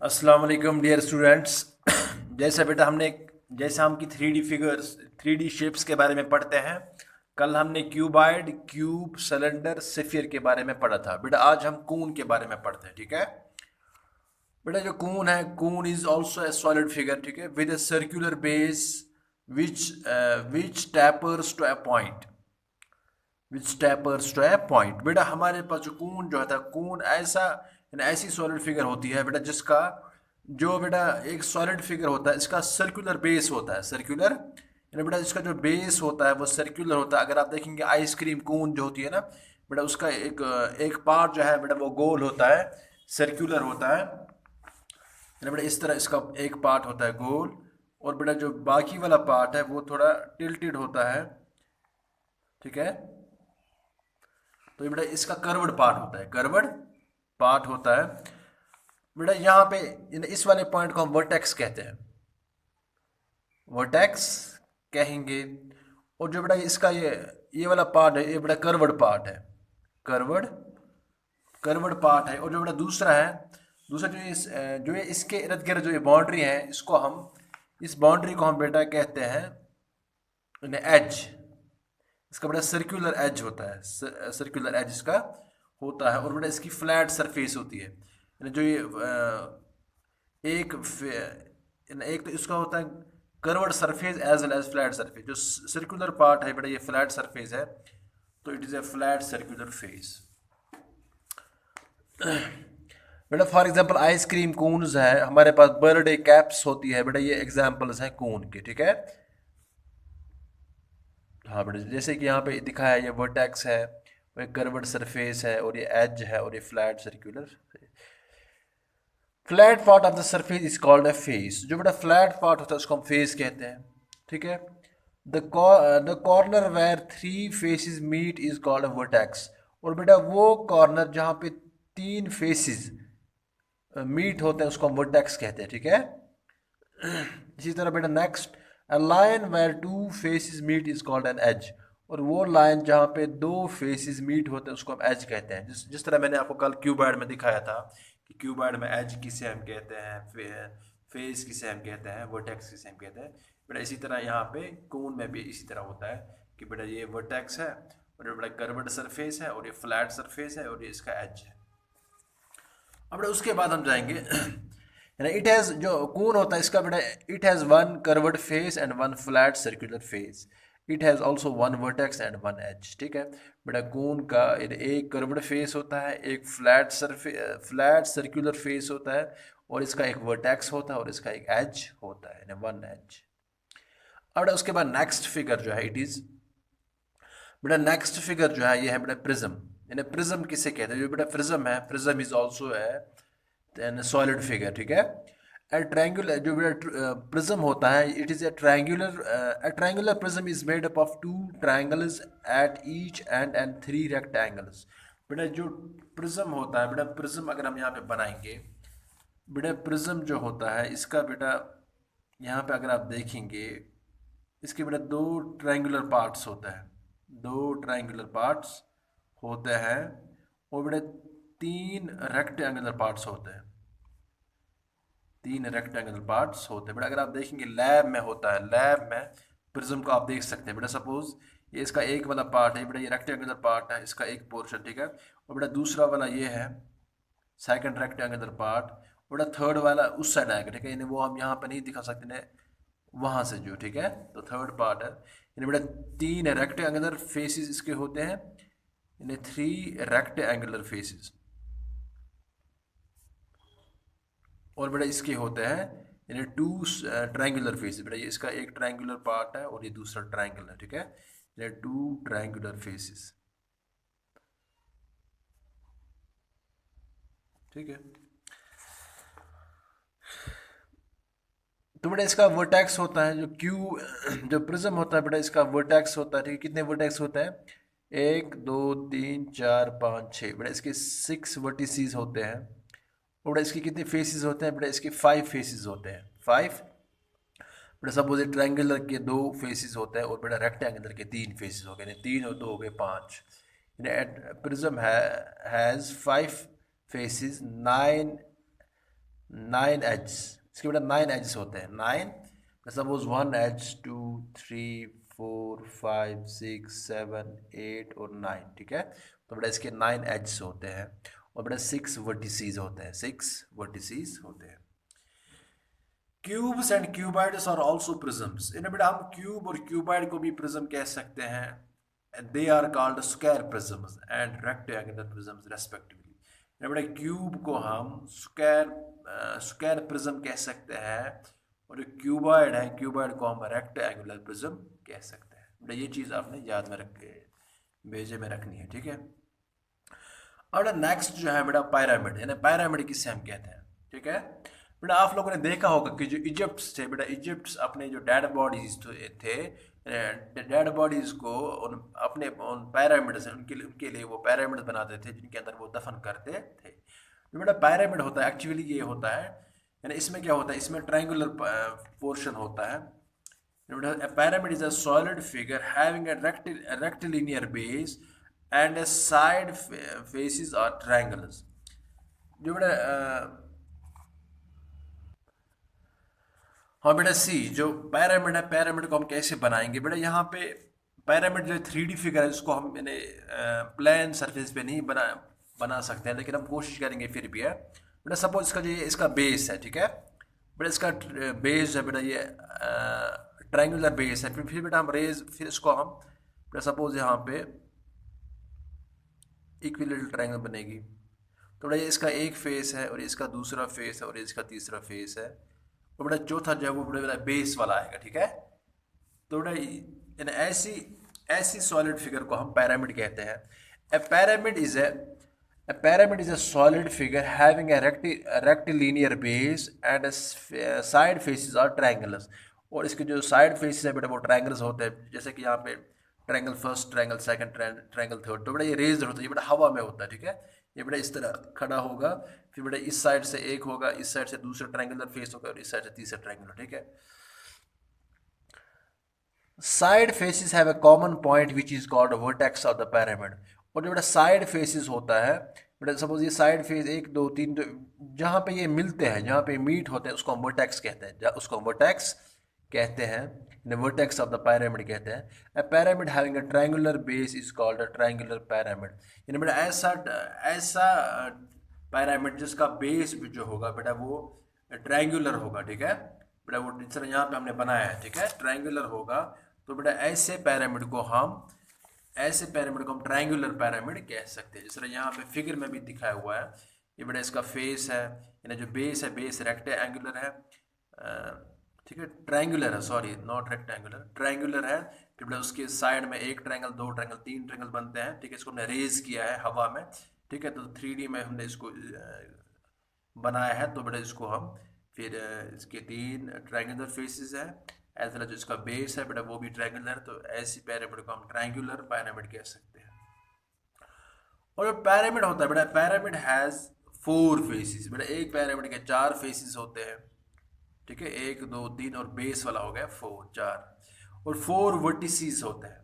अस्सलाम वालेकुम dear students. जैसा बेटा जैसा हम की 3D फिगर्स 3D शेप्स के बारे में पढ़ते हैं। कल हमने क्यूबॉइड, क्यूब, सिलेंडर, स्फीयर के बारे में पढ़ा था। बेटा आज हम कून के बारे में पढ़ते हैं, ठीक है। बेटा जो कून है, cone is also a solid figure, ठीक है, with a circular base which which tapers to a point which tapers to a point. बेटा हमारे पास जो कून जो है, कून ऐसी सॉलिड फिगर होती है बेटा, जिसका जो बेटा एक सॉलिड फिगर होता है, इसका सर्कुलर बेस होता है। सर्कुलर यानी बेटा इसका जो बेस होता है वो सर्कुलर होता है। अगर आप देखेंगे आइसक्रीम कून जो होती है ना बेटा, उसका एक एक पार्ट जो है बेटा वो गोल होता है, सर्कुलर होता है। यानी बेटा इस तरह इसका एक पार्ट होता है गोल, और बेटा जो बाकी वाला पार्ट है वो थोड़ा टिल्टेड होता है, ठीक है। तो ये बेटा इसका कर्वड पार्ट होता है, कर्वड पार्ट होता है। बेटा यहाँ पे इस वाले पॉइंट को हम वर्टेक्स कहते हैं, वर्टेक्स कहेंगे। और जो बेटा इसका ये वाला पार्ट है, ये बेटा कर्वड पार्ट है, कर्वड कर्वड पार्ट है। और जो बेटा दूसरा है, दूसरा जो ये इसके इर्द गिर्द जो ये बाउंड्री है, इस बाउंड्री को हम बेटा कहते हैं एज। इसका बड़ा सर्कुलर एज होता है, सर्कुलर एज इसका होता है। और बड़ा इसकी फ्लैट सरफेस होती है, यानी जो ये एक एक तो इसका होता है curved surface as well as flat surface. जो सर्कुलर पार्ट है बेटा ये फ्लैट सरफेस है, तो it is a flat circular face. बेटा फॉर एग्जांपल आइसक्रीम कोन्स है, हमारे पास बर्थडे कैप्स होती है बेटा, ये एग्जांपल्स हैं कोन के, ठीक है। हाँ बेटा जैसे कि यहाँ पे दिखाया है, ये वर्टेक्स है, वो एक कर्व्ड सरफेस है, और ये एज है, और ये flat circular. Flat part of the surface is called a face. जो बेटा फ्लैट पार्ट होता है उसको हम फेस कहते हैं, ठीक है। The corner where three faces meet is called a vertex. और बेटा वो कॉर्नर जहाँ पे तीन फेसेस मीट होते हैं उसको हम वर्टेक्स कहते हैं, ठीक है। इसी तरह बेटा next, a line where two faces meet is called an edge. और वो लाइन जहाँ पे दो फेसेस मीट होते हैं उसको हम एज कहते हैं। जिस जिस तरह मैंने आपको कल क्यूबॉइड में दिखाया था कि क्यूबॉइड में एज किसे हम कहते हैं, फेस किसे हम कहते हैं, वर्टेक्स किसे हम कहते हैं। बेटा इसी तरह यहाँ पे कोन में भी इसी तरह होता है कि बेटा ये वर्टेक्स है, और ये बेटा कर्व्ड सरफेस है, और ये फ्लैट सरफेस है, और ये इसका एज है। अब बेटा उसके बाद हम जाएंगे यानी इट हैज़, जो कून होता है इसका बेटा, it has one curved face and one flat circular face. It has also one vertex and one edge, ठीक है। बेटा कून का एक कर्व्ड फेस होता है, एक फ्लैट सर्कुलर फेस होता है, और इसका एक वर्टेक्स होता है, और इसका एक एज होता है, यानी वन एज। अब उसके बाद नेक्स्ट फिगर जो है इट इज़, बेटा नेक्स्ट फिगर जो है ये है बेटा प्रिज्म। यानी प्रिज्म किसे कहते हैं? जो बेटा प्रिज्म है, प्रिज्म इज ऑल्सो है सॉलिड फिगर, ठीक है। ए ट्रायंगुलर, जो बेटा प्रिज्म होता है, it is a triangular prism is made up of two triangles at each and and three rectangles. बेटा जो प्रिज्म होता है, बेटा प्रिज्म अगर हम यहाँ पे बनाएंगे, बेटा प्रिज्म जो होता है इसका बेटा यहाँ पे अगर आप देखेंगे, इसके बेटा दो ट्रायंगुलर पार्ट्स होते हैं, दो ट्रायंगुलर पार्ट्स होते हैं, और बेटा तीन रेक्टेंगुलर पार्ट्स होते हैं, तीन रेक्टेंगुलर पार्ट्स होते हैं। बेटा अगर आप देखेंगे लैब में होता है, लैब में प्रिज्म को आप देख सकते हैं बेटा। सपोज ये इसका एक वाला पार्ट है बेटा, ये रेक्टेंगुलर पार्ट है, इसका एक पोर्शन, ठीक है। और बेटा दूसरा वाला ये है सेकंड रेक्टेंगुलर पार्ट, बेटा थर्ड वाला उस साइड आएगा, ठीक है। यानी वो हम यहाँ पर नहीं दिखा सकते ना, वहाँ से जो, ठीक है। तो थर्ड पार्ट है, यानी बेटा तीन रेक्टेंगुलर फेसेस इसके होते हैं, यानी थ्री रेक्टेंगुलर फेसेस। और बेटा इसके होते हैं यानी टू ट्रायंगुलर फेसेस। बेटा ये इसका एक ट्रायंगुलर पार्ट है, और ये दूसरा ट्रायंगल है, ठीक है। यानी टू ट्रायंगुलर फेसेस, ठीक है। तो बेटा इसका वर्टेक्स होता है जो जो प्रिज्म होता है बेटा, इसका वर्टेक्स होता है, ठीक है। कितने वर्टेक्स होते हैं? एक, दो, तीन, चार, पाँच, छः। बेटा इसके सिक्स वर्टिसीज होते हैं। और बेटा इसके कितने फेसेस होते हैं? बेटा इसके फाइव फेसेस होते हैं, फाइव। बेटा सपोज ट्रायंगुलर के दो फेसेस होते हैं, और बेटा रेक्टेंगुलर के तीन फेसेस हो गए, यानी तीन और दो हो गए पाँच। Prism has five faces, nine 9 edges, इसके बेटा 9 एड्स होते हैं, 9। सपोज 1 एज, 2, 3, 4, 5, 6, 7, 8 और 9, ठीक है। तो बेटा इसके 9 एड्स होते हैं और बेटा 6 वर्टिसेस होते हैं, 6 वर्टिसेस होते हैं। Cubes and cuboids are also prisms, इन्हें बेटा हम क्यूब और क्यूबॉइड को भी प्रिज्म कह सकते हैं। They are called square prisms and rectangular prisms respectively. इन्हें बेटा क्यूब को हम स्क्वायर प्रिज्म कह सकते हैं और जो क्यूबॉइड है, क्यूबॉइड को हम रेक्टेंगुलर प्रिज्म कह सकते हैं। बेटा ये चीज़ आपने याद में रख के भेजे में रखनी है, ठीक है। और नेक्स्ट जो है बेटा पिरामिड, यानी पिरामिड किसे हम कहते हैं, ठीक है। बेटा आप लोगों ने देखा होगा कि जो इजिप्ट थे बेटा, इजिप्ट अपने जो डेड बॉडीज थे, डेड बॉडीज को अपने उन पिरामिड से उनके लिए वो पिरामिड बनाते थे जिनके अंदर वो दफन करते थे। जो बेटा पिरामिड होता है एक्चुअली ये होता है, यानी इसमें क्या होता है, इसमें ट्रायंगुलर पोर्शन होता है। A pyramid is a solid figure having a rectilinear base and a side faces are triangles। जो बेटा हाँ बेटा सी, जो पिरामिड है, पिरामिड को हम कैसे बनाएंगे बेटा, यहाँ पे पिरामिड जो 3D फिगर है उसको हम मैंने प्लेन सरफेस पे नहीं बना सकते हैं, लेकिन हम कोशिश करेंगे फिर भी है। बेटा सपोज इसका जो इसका बेस है, ठीक है। बेटा इसका बेस है बेटा, ये ट्रायंगुलर बेस है। फिर बेटा हम फिर इसको हम बेटा सपोज यहाँ पे इक्विलेटरल ट्रायंगल बनेगी। तो बेटा ये इसका एक फेस है और इसका दूसरा फेस है और इसका तीसरा फेस है, तो बेटा चौथा जो है वो बेटा बेस वाला आएगा, ठीक है। तो बेटा ऐसी ऐसी सॉलिड फिगर को हम पिरामिड कहते हैं। A pyramid is a solid figure having a rectilinear base and side faces are triangles। और इसके जो साइड फेसेस है बेटा वो ट्रायंगल्स होते हैं, जैसे कि यहाँ पे triangle first, triangle second, triangle third. तो बेटा ये रेज्ड होता है, ये बेटा हवा में होता है, ठीक है। ये बेटा इस तरह खड़ा होगा, फिर बेटा इस साइड से एक होगा, इस साइड से दूसरा ट्रायंगुलर फेस होगा और इस साइड से तीसरा ट्रायंगुलर, ठीक है। Side faces have a common point which is called vertex of the pyramid. और जो बेटा साइड फेसेस होता है बेटा, सपोज ये साइड फेस 1 2 3, तो जहाँ पे ये मिलते हैं, जहाँ पे मीट होते हैं उसको हम वर्टेक्स कहते हैं, उसको हम वर्टेक्स कहते हैं, वर्टेक्स ऑफ द पिरामिड कहते हैं। A pyramid having a triangular base is called a triangular pyramid. यानी बेटा ऐसा ऐसा पिरामिड जिसका बेस भी जो होगा बेटा वो ट्रायंगुलर होगा, ठीक है। बेटा वो जिस तरह यहाँ पे हमने बनाया है, ठीक है, ट्रायंगुलर होगा। तो बेटा ऐसे पिरामिड को हम ट्रायंगुलर पिरामिड कह सकते हैं। जिस तरह यहाँ पे फिगर में भी दिखाया हुआ है, ये बेटा इसका फेस है, यानी जो बेस है, बेस रेक्टेंगुलर है, ठीक है, ट्रायंगुलर है, सॉरी नॉट रेक्टेंगुलर, ट्रायंगुलर है। फिर बेटा उसके साइड में एक ट्रायंगल, दो ट्रायंगल, तीन ट्रायंगल बनते हैं, ठीक है। इसको हमने रेज किया है हवा में, ठीक है। तो 3D में हमने इसको बनाया है। तो बेटा इसको हम फिर इसके 3 ट्रायंगुलर फेसेस है, एज वेल जो इसका बेस है बेटा वो भी ट्रायंगुलर। तो ऐसी पिरामिड को हम ट्रायंगुलर पिरामिड कह सकते हैं। और जो पिरामिड होता है बेटा, पिरामिड हैज 4 फेसेस। बेटा एक पिरामिड के 4 फेसेस होते हैं, ठीक है, 1 2 3 और बेस वाला हो गया 4, 4। और 4 वर्टिसेस होते हैं,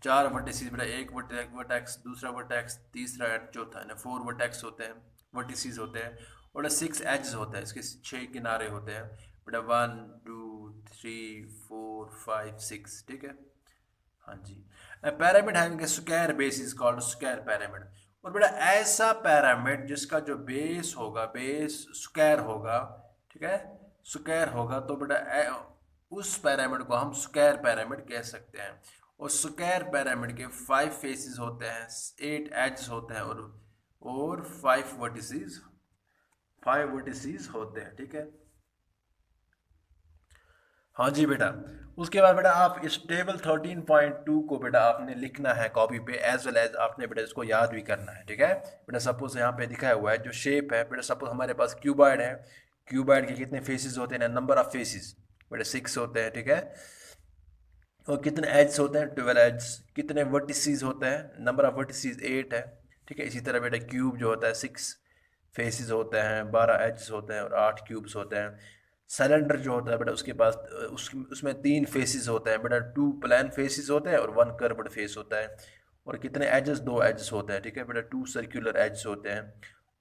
4 वर्टिसेस बेटा, एक वर्टेक्स, दूसरा वर्टेक्स, तीसरा एंड चौथा, यानी 4 वर्टेक्स होते हैं, वर्टिसेस होते हैं। और 6 एजेस होते हैं, इसके 6 किनारे होते हैं बेटा, 1 2 3 4 5 6, ठीक है। हाँ जी, pyramid having a square base is called square pyramid. और बेटा ऐसा पिरामिड जिसका जो बेस होगा, बेस स्क्वायर होगा, ठीक है, स्क्वायर होगा, तो बेटा उस पिरामिड को हम स्क्वायर पिरामिड कह सकते हैं। और स्क्वायर पिरामिड के 5 फेसेस होते हैं, 8 एजेस होते हैं और 5 वर्टिसेस होते हैं, ठीक है। हाँ जी बेटा, उसके बाद बेटा आप इस टेबल 13.2 को बेटा आपने लिखना है कॉपी पे, एज वेल एज आपने बेटा इसको याद भी करना है, ठीक है। बेटा सपोज यहाँ पे दिखाया हुआ है जो शेप है बेटा, सपोज हमारे पास क्यूबॉइड है, क्यूबॉइड के कितने फेसेस होते हैं, नंबर ऑफ फेसेस बेटा 6 होते हैं, ठीक है। और कितने एड्स होते हैं, 12 एड्स। कितने वर्टिसेस होते हैं, नंबर ऑफ वर्टिसेस 8 है, ठीक है। इसी तरह बेटा क्यूब जो होता है 6 फेसेस होते हैं, 12 एड्स होते हैं और 8 क्यूब्स होते हैं। सिलेंडर जो होता है बेटा उसके पास उसमें 3 फेसेस होते हैं बेटा, 2 प्लान फेसेस होते हैं और 1 कर्व्ड फेस होता है। और कितने एजेस, 2 एजेस होते हैं, ठीक है बेटा, 2 सर्कुलर एजेस होते हैं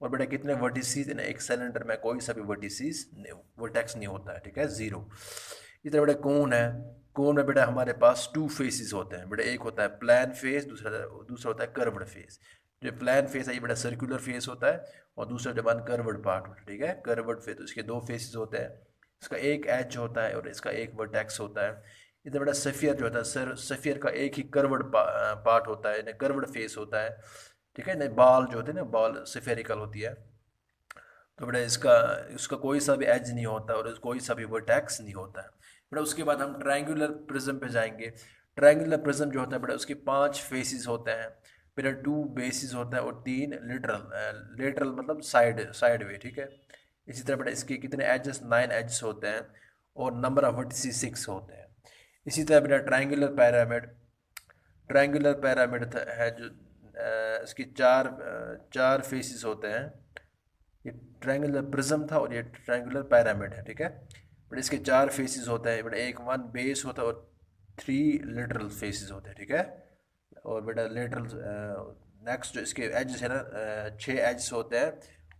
और बेटा कितने वर्टिसेस इन एक सिलेंडर में, कोई सा भी वर्टेक्स नहीं होता है, ठीक है, जीरो। इस तरह बेटा कोन है, कोन में बेटा हमारे पास टू फेसेस होते हैं बेटा, एक होता है प्लान फेस, दूसरा दूसरा होता है कर्व्ड फेस। जो प्लान फेस है ये बेटा सर्कुलर फेस होता है, और दूसरा जबान कर्व्ड पार्ट होता है, ठीक है, कर्व्ड फेस। तो इसके दो फेसेस होते हैं, इसका एक एज होता है और इसका एक वर्टेक्स होता है। इधर बेटा सफियर जो होता है, सर सफियर का एक ही कर्व्ड पार्ट होता है, कर्व्ड फेस होता है, ठीक है। नहीं, बॉल जो होती है ना, बॉल सफेरिकल होती है। तो बेटा इसका इसका कोई सा भी एज नहीं होता और कोई सा भी वर्टेक्स नहीं होता है बेटा। उसके बाद हम ट्रायंगुलर प्रिज्म पे जाएंगे। ट्रायंगुलर प्रिज्म जो होता है बेटा, उसके 5 फेसेस होते हैं बेटा, 2 बेसिस होता है और 3 लिटरल, लिटरल मतलब साइड वे, ठीक है। इसी तरह बेटा इसके कितने एजेस, 9 एजेस होते हैं, और नंबर ऑफ वर्टिसेस 6 होते हैं। इसी तरह बेटा ट्रायंगुलर पैरामिड, ट्रायंगुलर पैरामिड है जो इसकी चार फेसेस होते हैं। ये ट्रायंगुलर प्रिज्म था और ये ट्रायंगुलर पिरामिड है, ठीक है। बट इसके 4 फेसेस होते हैं बेटा, एक 1 बेस होता है और 3 लिटरल फेसेस होते हैं, ठीक है। और बेटा लिटरल नेक्स्ट जो इसके एजेस है ना, 6 एजेस होते हैं,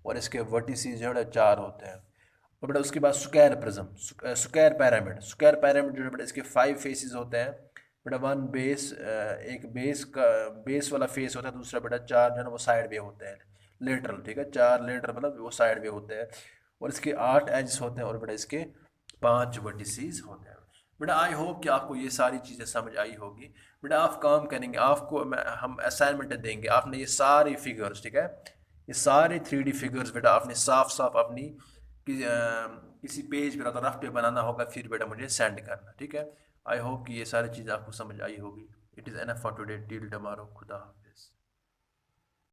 और इसके वर्टिसेस जो है 4 होते हैं। और बेटा उसके बाद square prism, square pyramid, square pyramid जो है बेटा इसके 5 फेसेस होते हैं बेटा, 1 बेस, एक बेस का बेस वाला फेस होता है, दूसरा बेटा 4 जो है ना वो साइड वे होते हैं, लेटरल, ठीक है, 4 लेटरल मतलब वो साइड वे होते हैं। और इसके 8 एजेस होते हैं और बेटा इसके 5 वर्टिसेस होते हैं। बेटा आई होप कि आपको ये सारी चीज़ें समझ आई होगी। बेटा आप काम करेंगे, आपको हम असाइनमेंट देंगे, आपने ये सारी फिगर्स, ठीक है, ये सारे 3D फिगर्स बेटा आपने साफ साफ अपनी किसी पेज पे रफ पे बनाना होगा, फिर बेटा मुझे सेंड करना, ठीक है। आई होप कि ये सारी चीज़ आपको समझ आई होगी। It is enough for today, till tomorrow, खुदा।